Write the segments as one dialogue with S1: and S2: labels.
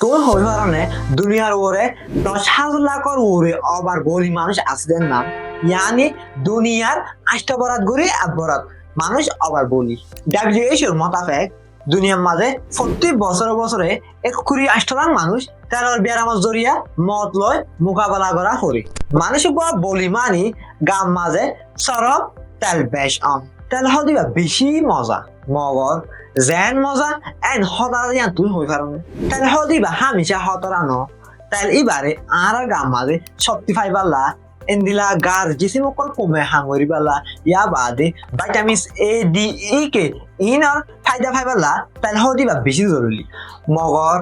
S1: তোর হই কারণে দুনিয়ার ওরে 10,000 ওরে আবার গলি মানুষ আসলেন না ইয়ানি দুনিয়ার আষ্টবরাত গরি আবরাত মানুষ আবার বলি ডাব্লিউএইচওর মোতাবেক দুনিয়ার মাঝে প্রতি বছরে বছরে 1,800,000 মানুষ তেরোর ব্যারামত জরিয়া মত লয় মোকাবেলা করা করি মানুষ বলি মানি গাম মাঝে সরব তেল বেশ তেল হদিবা বেশি মজা মগর জেন মজা এন হদারিয়ান তুই হই পারনে তেল হদিবা হামিশা হতরানো তেল ইবারে আর গাম মাঝে শক্তি ফাইবাল্লা এন্দিলা গার জিসিম কল কমে হাঙ্গরি বালা ইয়া বাদে vitamins A D E K inner ফায়দা ফাইবাল্লা তেল হদিবা বেশি জরুরি মগর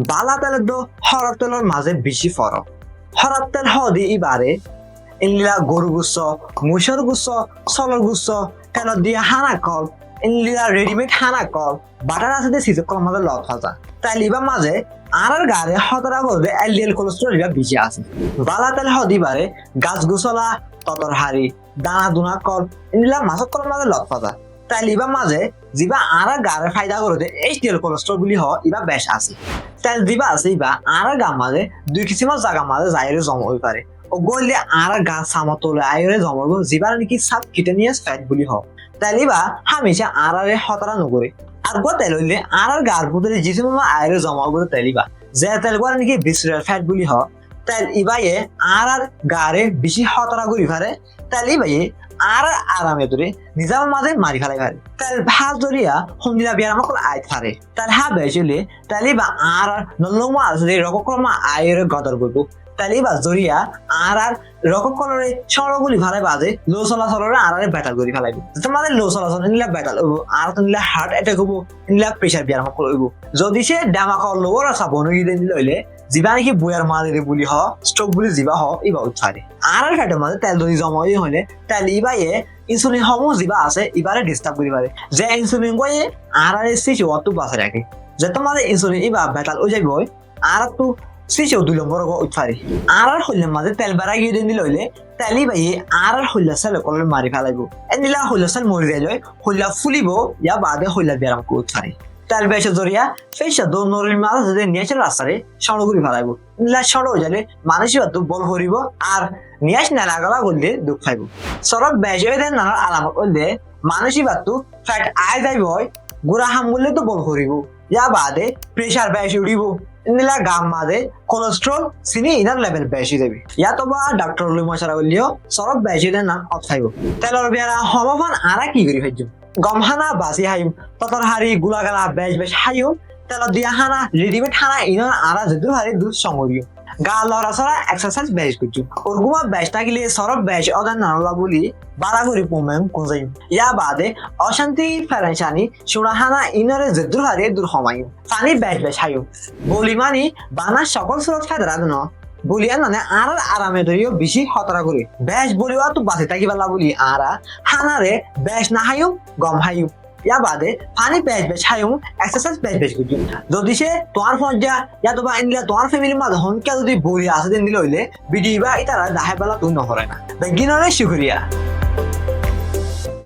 S1: বালা তেলের দো হরফ তেলের মাঝে বেশি ফরক হরফ তেল হদি ইবারে ইনলিলা গরু গুচ্ছ মুসর গুচ্ছ সলর গুচ্ছ তেলত দিয়া হানা কল ইনলিলা রেডিমেড হানা কল বাটার আছে দে সিজে কল মাঝে লত ভাজা তাই লিবা মাঝে আর গারে হতরা বলবে এলডিএল কোলেস্টেরল লিবা বেশি আছে বালা তেল হদিবারে গাছ গুছলা ততর হাড়ি দানা দুনা কল ইনলিলা মাছত কল মাঝে লত ভাজা তাই লিবা মাঝে যিবা আর গারে ফায়দা করতে এইচডিএল কোলেস্টেরল বুলি হ ইবা বেশ আছে তেল দিবা আছে ইবা আর গা মাঝে দুই কিসিমের জায়গা মাঝে যাইরে জমা হই পারে ও গইলে আর গা সামতলে আইরে জমাবো যিবার নাকি সাবকিউটেনিয়াস ফ্যাট বুলি হ তাইলিবা হামেশা আরারে হতরা নগরে আর গো তেল হইলে আর গার ভিতরে জিসিমা আইরে জমাবো তাইলিবা যে তেল গরে নাকি ভিসরাল ফ্যাট বুলি হ তেল ইবায়ে আর গারে বেশি হতরা করি পারে তাইলিবায়ে আর আরামে ধরে নিজাম মাঝে মারি ফেলাই পারে তার ভাত ধরিয়া সন্ধিয়া বিয়ার আমাকে আয় পারে তার হা বেচলে তালিবা আর নলমা আসলে রকক্রমা আয়ের গদর করবো তালিবা জরিয়া আর রককলরে সরগুলি ভালাই বাজে লো চলাচলরে আর ব্যাটাল করি ফেলাইব তোমাদের লো চলাচল নিলা ব্যাটাল হইব আর নিলা হার্ট অ্যাটাক হবো নিলা প্রেসার বিয়ার আমাকে হইব যদি সে ডামাকল লোর আসা বনগি দিন লইলে যিবা নাকি বইয়ার মাঝে বুলি হ স্ট্রোক বুলি যিবা হ ইবা উঠারে আর ফ্যাটের মাঝে তেল যদি জমা হইলে তেল ইবাইয়ে ইনসুলিন সমূহ যিবা আছে ইবারে ডিস্টার্ব করি পারে যে ইনসুলিন গয়ে আর সিচি অত বাঁচা রাখে যে তোমাদের ইনসুলিন ইবা ব্যাটাল হয়ে যাইব আর তো সিচেও 2 নম্বর উঠারে আর হইলে মাঝে তেল বাড়া গিয়ে দিন লইলে তেলি বাইয়ে আর হইলা সেল কলর মারি ফেলাইব এনিলা হইলা সেল মরি যায় হইলা ফুলিব ইয়া বাদে হইলা ব্যারাম কো উঠারে তেল বেশে জরিয়া ফেসা দো নরির মাঝে যদি নিয়েছিল রাস্তারে সড় ঘুরি ফেলাইব নিলা সড় হয়ে যালে মানুষই তো বল করিব আর নিয়াস না লাগালা করলে দুঃখ খাইব সড়ক বেশে দেন না আলামত করলে মানুষই বাতু ফ্যাট আয় যাইব গুড়া হাম বললে তো বল করিব ইয়া বাদে প্রেসার বেশি উড়িব নিলা গাম মাঝে কোলেস্ট্রল চিনি ইনার লেভেল বেশি দেবে ইয়া তো বা ডাক্তার লই মশারা বললিও সড়ক বেশি দেন না অথাইব তেলর বেড়া হমফান আরা কি করি ভাইজ গমহানা বাসি হাইম ততর হারি গুলাগালা বেশ বেশ হাইম তেল দিয়া হানা রেডিমেড হানা ইনার আরা যেদুর হারি দুধ সঙ্গরিও গা লড়া ছড়া এক্সারসাইজ বেশ করছু ওরগুমা বেশ থাকিলে সরব বেশ অদান নানলা বলি বাড়া করি পোমেম কোজাই ইয়া বাদে অশান্তি ফেরেনশানি সুরাহানা ইনারে যেদুর হারি দূর হমাই পানি বেশ বেশ হাইম বলি মানি বানা সকল সুরত ফায়দা ন বলিয়া মানে আর আরামে ধরিও বেশি হতরা করি বেশ বলিও তো বাসে থাকিবালা বলি আরা হানারে বেশ না হাইম গম হাইম ইয়া বাদে পানি বেশ বেশ হাইম এক্সারসাইজ বেশ বেশ করছি যদি সে তোমার ফঞ্জা ইয়া তো বা ইনলা তোমার ফ্যামিলির মাঝে হনকা যদি বলি আসে দিন দিলে হইলে ভিডিও বা ইতারা দাহে বেলা তুই নহরে না বেগিনরে শুকরিয়া